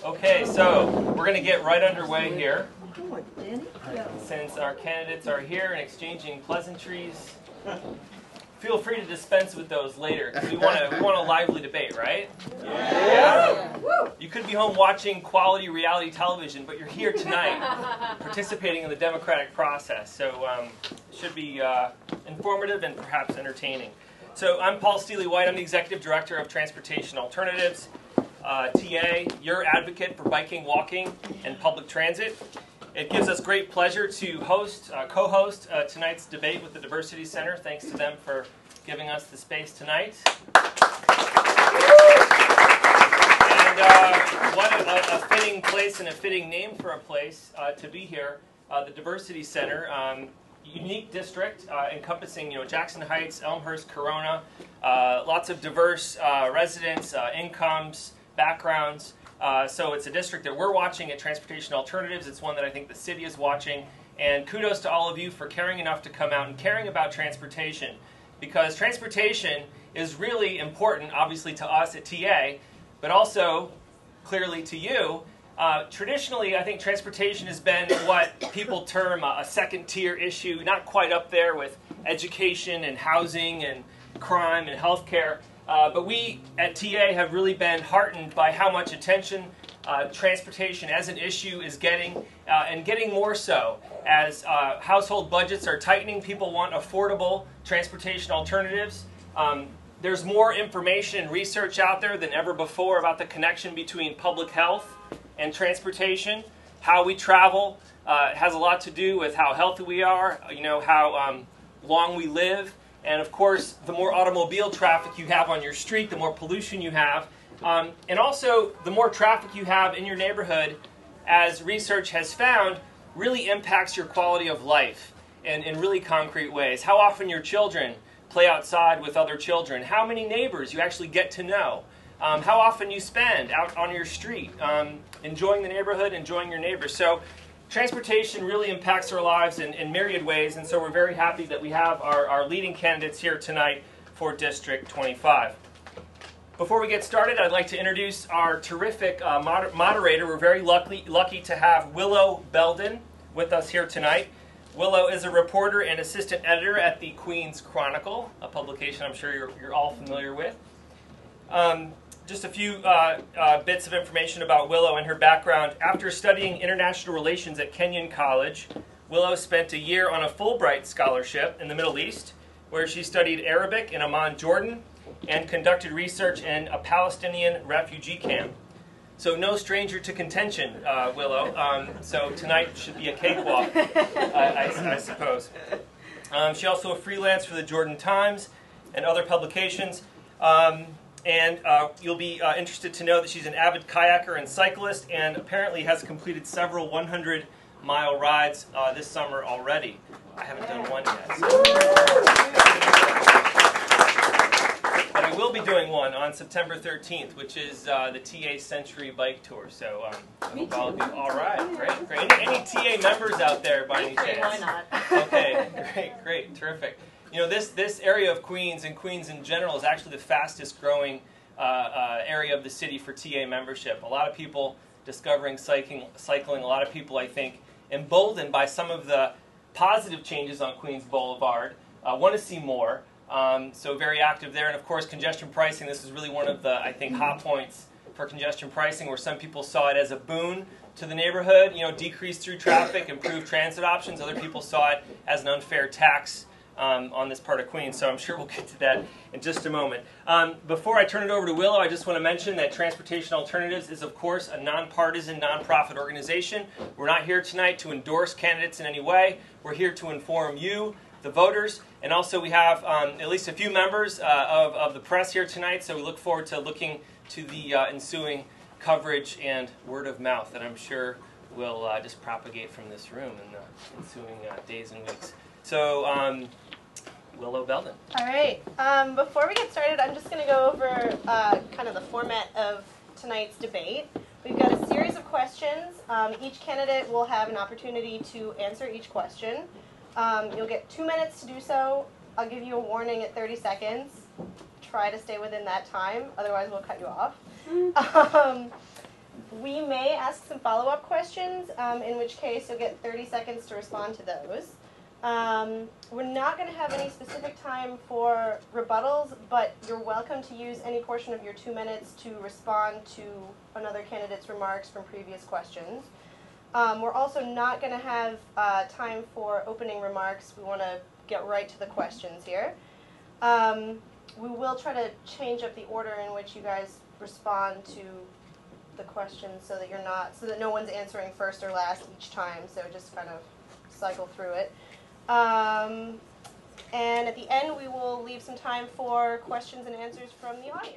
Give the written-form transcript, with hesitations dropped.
Okay, so we're going to get right underway here. Since our candidates are here and exchanging pleasantries, feel free to dispense with those later, because we want a lively debate, right? Yeah. You could be home watching quality reality television, but you're here tonight participating in the democratic process, so it should be informative and perhaps entertaining. So I'm Paul Steely White. I'm the Executive Director of Transportation Alternatives. TA, your advocate for biking, walking, and public transit. It gives us great pleasure to co-host tonight's debate with the Diversity Center. Thanks to them for giving us the space tonight. And what a fitting place and a fitting name for a place to be here. The Diversity Center, unique district encompassing, Jackson Heights, Elmhurst, Corona, lots of diverse residents, incomes, backgrounds. So it's a district that we're watching at Transportation Alternatives. It's one that I think the city is watching. And kudos to all of you for caring enough to come out and caring about transportation. Because transportation is really important, obviously, to us at TA, but also, clearly, to you. Traditionally, I think transportation has been what people term a second-tier issue, not quite up there with education and housing and crime and healthcare. But we at TA have really been heartened by how much attention transportation as an issue is getting, and getting more so. As household budgets are tightening, people want affordable transportation alternatives. There's more information and research out there than ever before about the connection between public health and transportation. How we travel has a lot to do with how healthy we are, how long we live. And of course, the more automobile traffic you have on your street, the more pollution you have. And also, the more traffic you have in your neighborhood, as research has found, really impacts your quality of life in really concrete ways. How often your children play outside with other children. How many neighbors you actually get to know. How often you spend out on your street, enjoying the neighborhood, enjoying your neighbors. So transportation really impacts our lives in myriad ways, and so we're very happy that we have our leading candidates here tonight for District 25. Before we get started, I'd like to introduce our terrific moderator. We're very lucky to have Willow Belden with us here tonight. Willow is a reporter and assistant editor at the Queens Chronicle, a publication I'm sure you're all familiar with. Just a few bits of information about Willow and her background. After studying international relations at Kenyon College, Willow spent a year on a Fulbright scholarship in the Middle East, where she studied Arabic in Amman, Jordan, and conducted research in a Palestinian refugee camp. So no stranger to contention, Willow. So tonight should be a cakewalk, I suppose. She also freelanced for the Jordan Times and other publications. And you'll be interested to know that she's an avid kayaker and cyclist, and apparently has completed several 100-mile rides this summer already. I haven't done one yet. But I will be doing one on September 13th, which is the TA Century Bike Tour. So I hope all of you. All right, great. Any TA members out there by any chance? Why not? Okay, great, terrific. This area of Queens and Queens in general is actually the fastest growing area of the city for TA membership. A lot of people discovering cycling. A lot of people, I think, emboldened by some of the positive changes on Queens Boulevard, want to see more. So very active there. And of course, congestion pricing. This is really one of the, I think, hot points for congestion pricing, where some people saw it as a boon to the neighborhood, decrease through traffic, improve transit options. Other people saw it as an unfair tax on this part of Queens, so I'm sure we'll get to that in just a moment. Before I turn it over to Willow, I just want to mention that Transportation Alternatives is, of course, a nonpartisan, nonprofit organization. We're not here tonight to endorse candidates in any way. We're here to inform you, the voters, and also we have at least a few members of the press here tonight, so we look forward to looking to the ensuing coverage and word of mouth that I'm sure will just propagate from this room in the ensuing days and weeks. So, Willow Belden. All right. Before we get started, I'm just going to go over kind of the format of tonight's debate. We've got a series of questions. Each candidate will have an opportunity to answer each question. You'll get 2 minutes to do so. I'll give you a warning at 30 seconds. Try to stay within that time, otherwise we'll cut you off. We may ask some follow-up questions, in which case you'll get 30 seconds to respond to those. We're not going to have any specific time for rebuttals, but you're welcome to use any portion of your 2 minutes to respond to another candidate's remarks from previous questions. We're also not going to have time for opening remarks. We want to get right to the questions here. We will try to change up the order in which you guys respond to the questions so that no one's answering first or last each time, so just kind of cycle through it. And at the end we will leave some time for questions and answers from the audience.